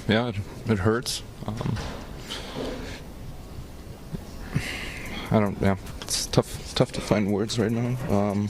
Yeah, it hurts. Yeah, it's tough to find words right now.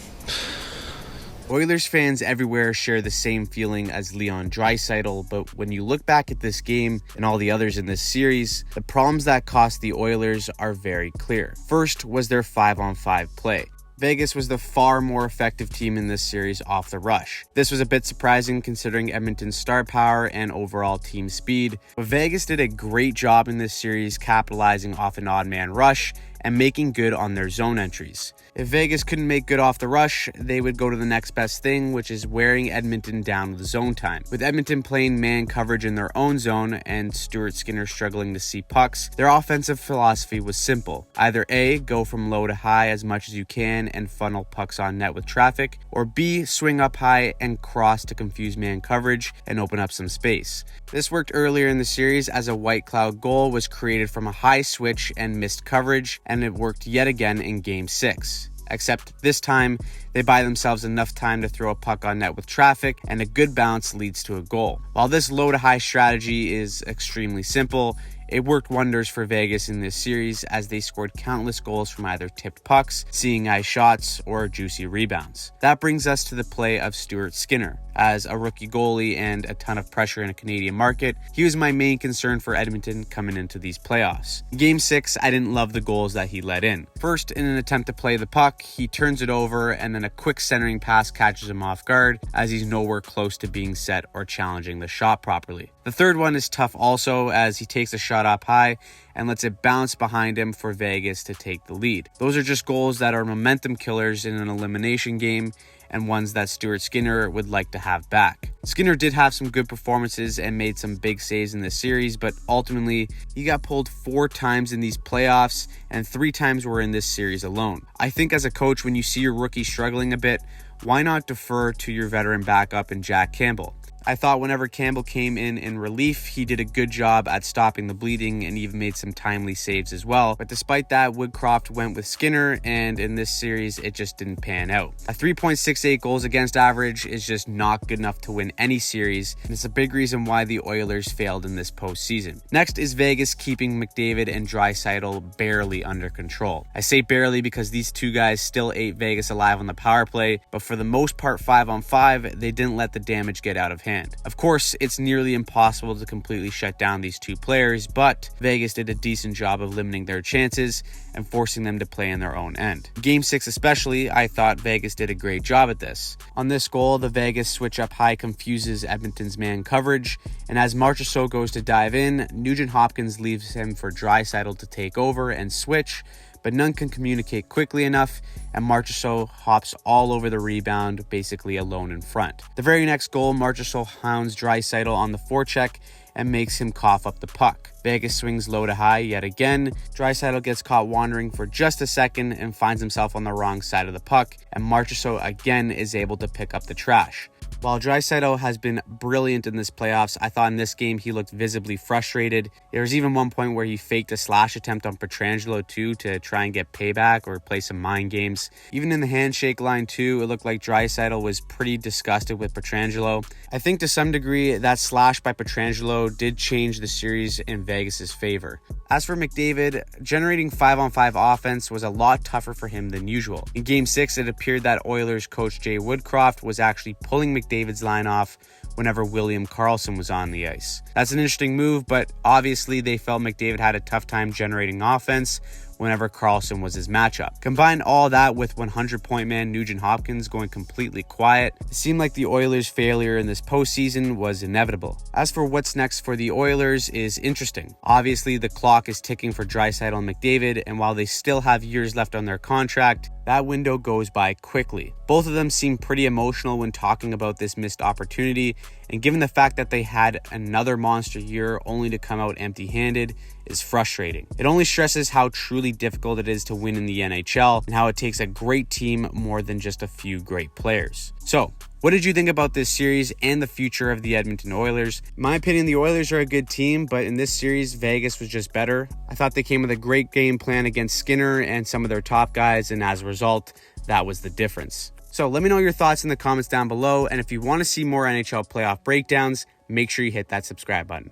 Oilers fans everywhere share the same feeling as Leon Draisaitl, but when you look back at this game and all the others in this series, the problems that cost the Oilers are very clear. First was their 5-on-5 play. Vegas was the far more effective team in this series off the rush. This was a bit surprising considering Edmonton's star power and overall team speed, but Vegas did a great job in this series capitalizing off an odd man rush and making good on their zone entries. If Vegas couldn't make good off the rush, they would go to the next best thing, which is wearing Edmonton down with zone time. With Edmonton playing man coverage in their own zone and Stuart Skinner struggling to see pucks, their offensive philosophy was simple. Either A, go from low to high as much as you can and funnel pucks on net with traffic, or B, swing up high and cross to confuse man coverage and open up some space. This worked earlier in the series as a White Cloud goal was created from a high switch and missed coverage, and it worked yet again in Game 6. Except this time, they buy themselves enough time to throw a puck on net with traffic, and a good bounce leads to a goal. While this low to high strategy is extremely simple, it worked wonders for Vegas in this series as they scored countless goals from either tipped pucks, seeing eye shots, or juicy rebounds. That brings us to the play of Stuart Skinner. As a rookie goalie and a ton of pressure in a Canadian market, he was my main concern for Edmonton coming into these playoffs. In Game 6, I didn't love the goals that he let in. First, in an attempt to play the puck, he turns it over and then a quick centering pass catches him off guard as he's nowhere close to being set or challenging the shot properly. The third one is tough also as he takes a shot up high and lets it bounce behind him for Vegas to take the lead. Those are just goals that are momentum killers in an elimination game and ones that Stuart Skinner would like to have back. Skinner did have some good performances and made some big saves in this series, but ultimately he got pulled 4 times in these playoffs and 3 times were in this series alone. I think as a coach, when you see your rookie struggling a bit, why not defer to your veteran backup in Jack Campbell? I thought whenever Campbell came in relief, he did a good job at stopping the bleeding and even made some timely saves as well. But despite that, Woodcroft went with Skinner, and in this series, it just didn't pan out. A 3.68 goals against average is just not good enough to win any series, and it's a big reason why the Oilers failed in this postseason. Next is Vegas keeping McDavid and Draisaitl barely under control. I say barely because these two guys still ate Vegas alive on the power play, but for the most part 5-on-5, they didn't let the damage get out of hand. Of course, it's nearly impossible to completely shut down these two players, but Vegas did a decent job of limiting their chances and forcing them to play in their own end. Game 6 especially, I thought Vegas did a great job at this. On this goal, the Vegas switch up high confuses Edmonton's man coverage, and as Marchessault goes to dive in, Nugent-Hopkins leaves him for Draisaitl to take over and switch, but none can communicate quickly enough, and Marchessault hops all over the rebound, basically alone in front. The very next goal, Marchessault hounds Draisaitl on the forecheck and makes him cough up the puck. Vegas swings low to high yet again. Draisaitl gets caught wandering for just a second and finds himself on the wrong side of the puck, and Marchessault again is able to pick up the trash. While Draisaitl has been brilliant in this playoffs, I thought in this game he looked visibly frustrated. There was even one point where he faked a slash attempt on Pietrangelo too to try and get payback or play some mind games. Even in the handshake line too, it looked like Draisaitl was pretty disgusted with Pietrangelo. I think to some degree that slash by Pietrangelo did change the series in Vegas' favor. As for McDavid, generating 5-on-5 offense was a lot tougher for him than usual. In Game 6, it appeared that Oilers coach Jay Woodcroft was actually pulling McDavid's line off whenever William Karlsson was on the ice. That's an interesting move, but obviously they felt McDavid had a tough time generating offense whenever Karlsson was his matchup. Combine all that with 100-point man Nugent-Hopkins going completely quiet, it seemed like the Oilers' failure in this postseason was inevitable. As for what's next for the Oilers is interesting. Obviously, the clock is ticking for Draisaitl and McDavid, and while they still have years left on their contract, that window goes by quickly. Both of them seem pretty emotional when talking about this missed opportunity, and given the fact that they had another monster year only to come out empty-handed is frustrating. It only stresses how truly difficult it is to win in the NHL and how it takes a great team more than just a few great players. So, what did you think about this series and the future of the Edmonton Oilers? In my opinion, the Oilers are a good team, but in this series, Vegas was just better. I thought they came with a great game plan against Skinner and some of their top guys, and as a result, that was the difference. So let me know your thoughts in the comments down below, and if you want to see more NHL playoff breakdowns, make sure you hit that subscribe button.